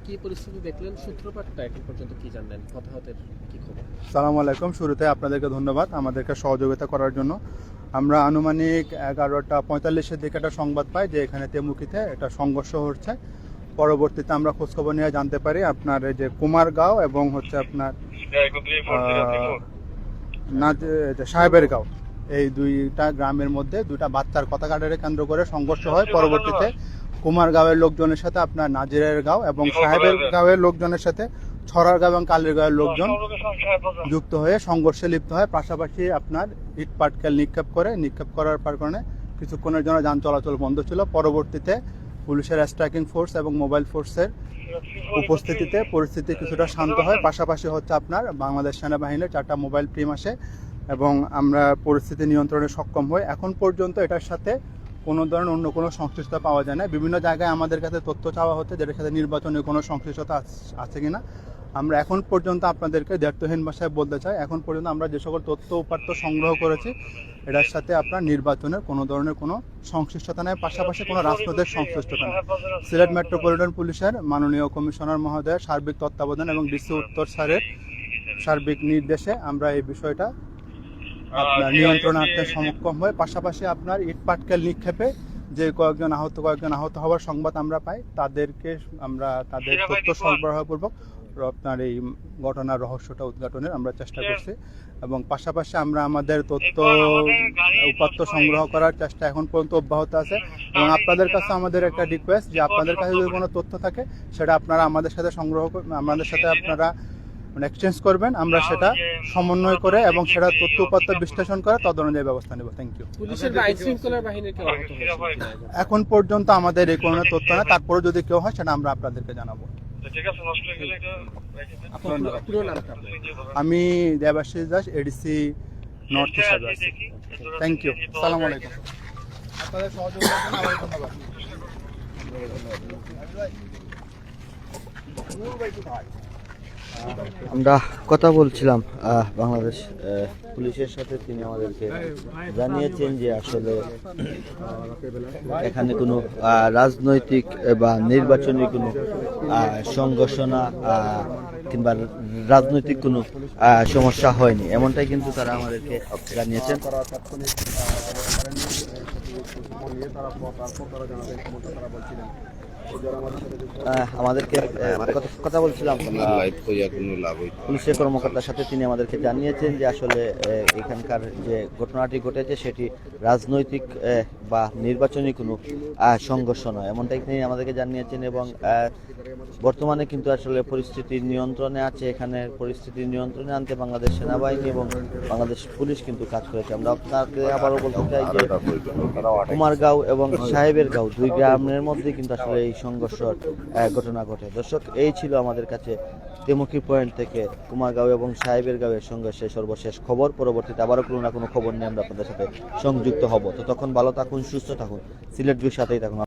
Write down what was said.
কি পরিস্থিতি দেখলেন, সূত্রপাতটা এখন পর্যন্ত কি জানলেন, হতাহতের কি খবর? সালামু আলাইকুম। শুরুতে আপনাদেরকে ধন্যবাদ আমাদেরকে সহযোগিতা করার জন্য। আমরা আনুমানিক 11:45-এর দিকে একটা সংবাদ পাই যে এখানে তেমুকিতে একটা সংঘর্ষ হচ্ছে। পরবর্তীতে আমরা খোঁজখবর নিয়ে জানতে পারি আপনার এই যে কুমারগাঁও এবং হচ্ছে আপনার সাহেবের গাঁও, এই দুইটা গ্রামের মধ্যে দুইটা বাচ্চার কথা কাটারে কেন্দ্র করে সংঘর্ষ হয়। পরবর্তীতে কুমারগাঁওয়ের লোকজনের সাথে আপনার নাজিরের গাঁও এবং সাহেবের গাঁওয়ের লোকজনের সাথে ছড়ার গাঁও এবং কালীর গাঁওয়ের লোকজন যুক্ত হয়ে সংঘর্ষে লিপ্ত হয়। পাশাপাশি আপনার ইট পাটকেল নিক্ষেপ করার কারণে কিছুক্ষণের জন্য যান চলাচল বন্ধ ছিল। পরবর্তীতে পুলিশের স্ট্রাইকিং ফোর্স এবং মোবাইল ফোর্সের উপস্থিতিতে পরিস্থিতি কিছুটা শান্ত হয়। পাশাপাশি হচ্ছে আপনার বাংলাদেশ সেনাবাহিনীর 4টা মোবাইল টিম আসে এবং আমরা পরিস্থিতি নিয়ন্ত্রণে সক্ষম হই। এখন পর্যন্ত এটার সাথে কোনো ধরনের অন্য কোনো সংশ্লিষ্টতা পাওয়া যায় না। বিভিন্ন জায়গায় আমাদের কাছে তথ্য চাওয়া হচ্ছে যেটার সাথে নির্বাচনের কোনো সংশ্লিষ্টতা আছে কিনা। আমরা এখন পর্যন্ত আপনাদেরকে দ্ব্যর্থহীন ভাষায় বলতে চাই, এখন পর্যন্ত আমরা যে সকল তথ্য উপাত্ত সংগ্রহ করেছি এটার সাথে আপনার নির্বাচনের কোনো ধরনের কোনো সংশ্লিষ্টতা নেই, পাশাপাশি কোনো রাজনৈতিক সংশ্লিষ্টতা নেই। সিলেট মেট্রোপলিটন পুলিশের মাননীয় কমিশনার মহোদয়ের সার্বিক তত্ত্বাবধান এবং ডিসি উত্তর স্যারের সার্বিক নির্দেশে আমরা এই বিষয়টা আপনার নিয়ন্ত্রণে আনতে সক্ষম হয়। পাশাপাশি আপনার ইট পাটকেল নিক্ষেপে যে কয়েকজন আহত হওয়ার সংবাদ আমরা পাই, তাদেরকে আমরা তাদের তথ্য সরবরাহপূর্বক আপনার এই ঘটনার রহস্যটা উদ্ঘাটনের আমরা চেষ্টা করছি এবং পাশাপাশি আমরা আমাদের তথ্য উপাত্ত সংগ্রহ করার চেষ্টা এখন পর্যন্ত অব্যাহত আছে। এবং আপনাদের কাছে আমাদের একটা রিকোয়েস্ট যে আপনাদের কাছে যদি কোনো তথ্য থাকে সেটা আপনারা আমাদের সাথে আমাদের সাথে আপনারা এক্সচেঞ্জ করবেন, আমরা সেটা সমন্বয় করে এবং সেটা তথ্য উপাত্ত বিশ্লেষণ করে তদ অনুযায়ী ব্যবস্থা নেব। Thank you. পুলিশের বা আইন শৃঙ্খলা বাহিনীর কেউ আহত হয়েছে কিনা? এখন পর্যন্ত আমাদের এই কোনো তথ্য না, তারপরে যদি কেউ হয় সেটা আমরা আপনাদেরকে জানাবো। পুরো নামটা আপনার? আমি দেবাশিস দাস, এডিসি নর্থ হিসাবে আছি। Thank you. আসসালামু আলাইকুম। আপনাদের সহযোগিতার জন্য আবার ধন্যবাদ। আমরা কথা বলছিলাম বাংলাদেশ পুলিশের সাথে, তিনি আমাদেরকে জানিয়েছেন যে আসলে এখানে কোনো রাজনৈতিক বা নির্বাচনী কোনো সংঘর্ষণা কিংবা রাজনৈতিক কোনো সমস্যা হয়নি, এমনটাই কিন্তু তারা আমাদেরকে জানিয়েছেন। আমাদেরকে কথা বলছিলাম পুলিশের কর্মকর্তার সাথে, তিনি আমাদেরকে জানিয়েছেন যে আসলে এখানকার যে ঘটনাটি ঘটেছে সেটি রাজনৈতিক বা নির্বাচনী কোনো সংঘর্ষ নয়, এমনটাই তিনি আমাদেরকে জানিয়েছেন। এবং বর্তমানে কিন্তু আসলে পরিস্থিতি নিয়ন্ত্রণে আছে, এখানে পরিস্থিতি নিয়ন্ত্রণে আনতে বাংলাদেশ সেনাবাহিনী এবং বাংলাদেশ পুলিশ কিন্তু কাজ করেছে। আমরা আপনাকে আবারও বলতে চাই যে কুমারগাঁও এবং সাহেবের গাঁও দুই গ্রামের মধ্যে কিন্তু আসলে এই সংঘর্ষের ঘটনা ঘটে। দর্শক, এই ছিল আমাদের কাছে তেমুকি পয়েন্ট থেকে কুমারগাঁও এবং সাহেবের গাঁওয়ের সংঘর্ষের সর্বশেষ খবর। পরবর্তীতে আবারও কোনো না কোনো খবর নিয়ে আমরা আপনাদের সাথে সংযুক্ত হব। তো তখন ভালো থাকুন, সুস্থ থাকুন, সিলেট ভিউর সাথেই থাকুন।